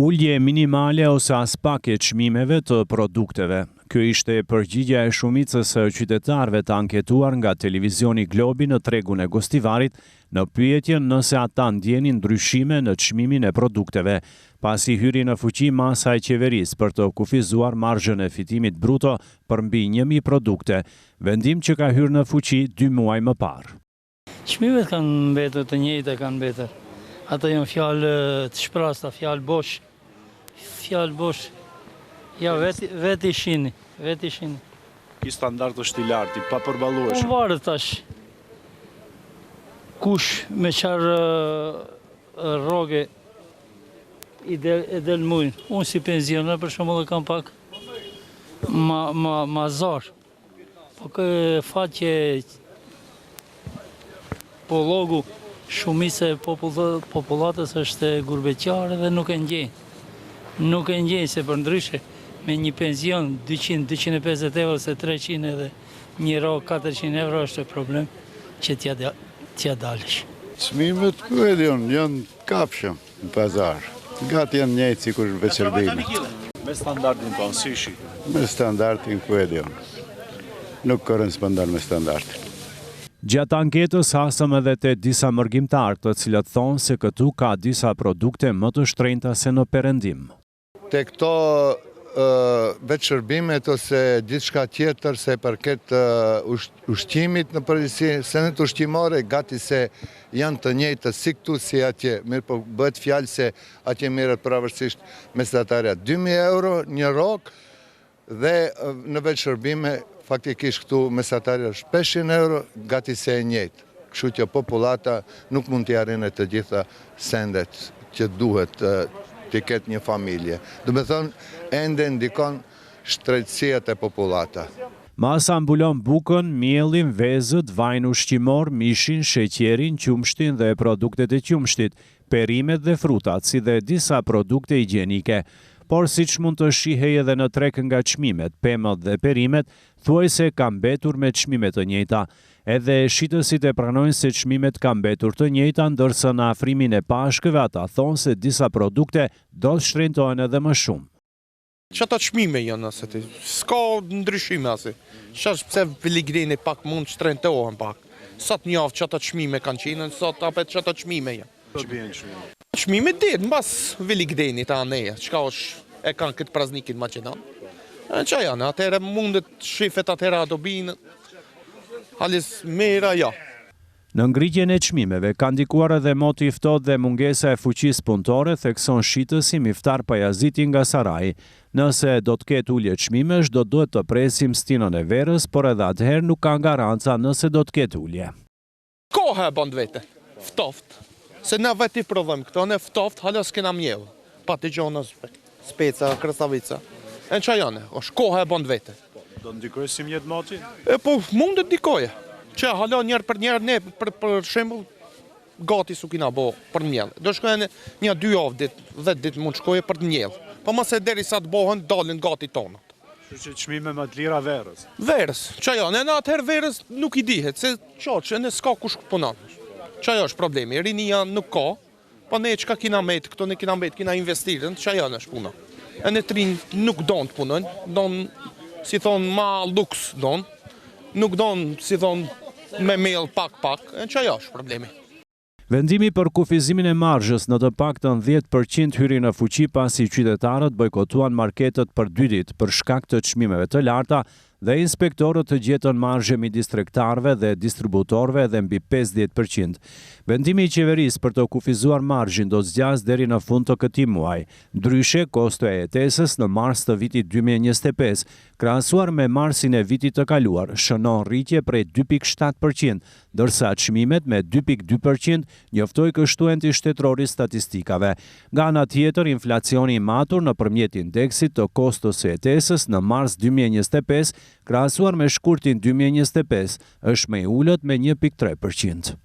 Ulje minimale ose as pak e çmimeve të produkteve. Kjo ishte përgjigjja e shumicës së qytetarëve të anketuar nga televizioni Globi në tregun e Gostivarit në pyetjen nëse ata ndjenin ndryshime në çmimin e produkteve, pasi hyri në fuqi masa e qeverisë për të kufizuar marzhën e fitimit bruto për mbi 1000 produkte, vendim që ka hyrë në fuqi 2 muaj më parë. Çmimet kanë mbetur të njëjta, kanë mbetur. Ato janë fjalë të shprasta, fjalë bosh. Ja, vetë i shini. Ki standard është i lartë, pa përballueshëm. Po varet tash. Kush me qarë rroge i del mujnë. Unë si pensioner për shembull kam pak ma zor. Po kë faqe po logu shumica e popullatës është gurbetjare dhe nuk e ndjejnë. Nuk e ndjejnë se për ndryshe me një pension 200-250 euro se 300 edhe një rrogë 400 euro është problem që t'ja dalësh. Çmimet ku e diun, janë kapshëm në pazar. Gati janë njëjtë sikur në Shërbimi. Me standardin tonë, si shi? Me standardin ku e diun. Nuk korrespondon me standardin. Gjatë anketës hasëm edhe te disa mërgjimtarë të cilët thonë se këtu ka disa produkte më të shtrenjta se në perëndim. Te këto vetë shërbimet ose diçka tjetër se përket ushqimit në përgjithësi, senet ushqimore gati se janë të njëjta si këtu si atje, mirë po bëhet fjalë se atje merret pavarësisht mesatarja 2000 euro një rrogë dhe në vetë shërbime faktikisht këtu mesatarja është 500 euro, gati se e njëjtë. Kështu që popullata nuk mund t'i arrijë të gjitha sendet që duhet t'i ketë një familje. Do me thonë, ende ndikon shtrejtësia e popullata. Masa mbulon bukën, mielin, vezët, vajin ushqimor, mishin, sheqerin, qumshtin dhe produktet e qumshtit, perimet dhe frutat, si dhe disa produkte higjienike. Por siç mund të shihej edhe në treg nga çmimet, pemët dhe perimet, thuajse ka mbetur me çmime të njëjta. Edhe shitësit e pranojnë se çmimet kanë mbetur të njëjta, ndërsa në afrimin e pashkëve ata thonë se disa produkte do të shtrenjtohen edhe më shumë. Qëta çmime janë aseti, s'ka ndryshime asi. Qash pse Veligreni pak mund të shtrenjtohen pak. Sot një javë qëta çmime kanë qenë, sot apet qëta çmime janë. Çmime ditë, mbas Veligrenit ta aneja, qka është e kanë këtë praznikin Maqedon. Qa janë, atëherë mundet shifet atëherë ato binë, halis mera, ja. Në ngritjen e çmimeve ka ndikuar edhe moti i ftohtë dhe mungesa e fuqisë punëtore, thekson shitësi Miftar Pajaziti nga Saraji. Nëse do të ketë ulje çmimesh, do duhet të presim stinën e verës, por edhe atëherë nuk ka garanca nëse do të ketë ulje. Koha e bën vete, ftoft. Se na vetë i provojmë këto, ne ftoft, hala s'kena mjellë. Pa të gjona speca, krasavica. E në qa janë, është koha e bën vete. Do ndikoj si mjetë moti? Po, mund të ndikoje. Që hala njerë për njerë, ne për shembull gati su kina bo për mjellë. Do shkojnë një 2 javë ditë, 10 ditë mund shkoje për mjellë. Po mëse deri sa të bohen, dalin gati tonët. Që çmime më të lira verës? Verës, që janë, e në atëherë verës nuk i dihet, se që ne s'ka kush punon. Qaja është problemi, rinia nuk ka, pa ne qka kina met, këto ne kina met, kina investirën, qaja është puna. E ne të rinë nuk donë të punën, donë, si thonë, ma luks donë, nuk donë, si thonë, me mel pak, e qaja është problemi. Vendimi për kufizimin e marzhës në të paktën 10% hyri në fuqi pasi qytetarët bojkotuan marketet për 2 ditë për shkak të çmimeve të larta dhe inspektorët të gjetën marzhe midis tregtarëve dhe distributorëve edhe mbi 50%. Vendimi i qeverisë për të kufizuar marzhin do zgjas deri në fund të këtij muaji. Ndryshe, kosto e jetesës në mars të vitit 2025, krahasuar me marsin e vitit të kaluar, shënon rritje prej 2.7%, ndërsa çmimet me 2.2% njoftoi kështuenti shtetërori statistikave. Nga ana tjetër, inflacioni i matur nëpërmjet indeksit të kostos së jetesës në mars 2025, krahasuar me shkurtin 2025, është më i ulët me 1.3%.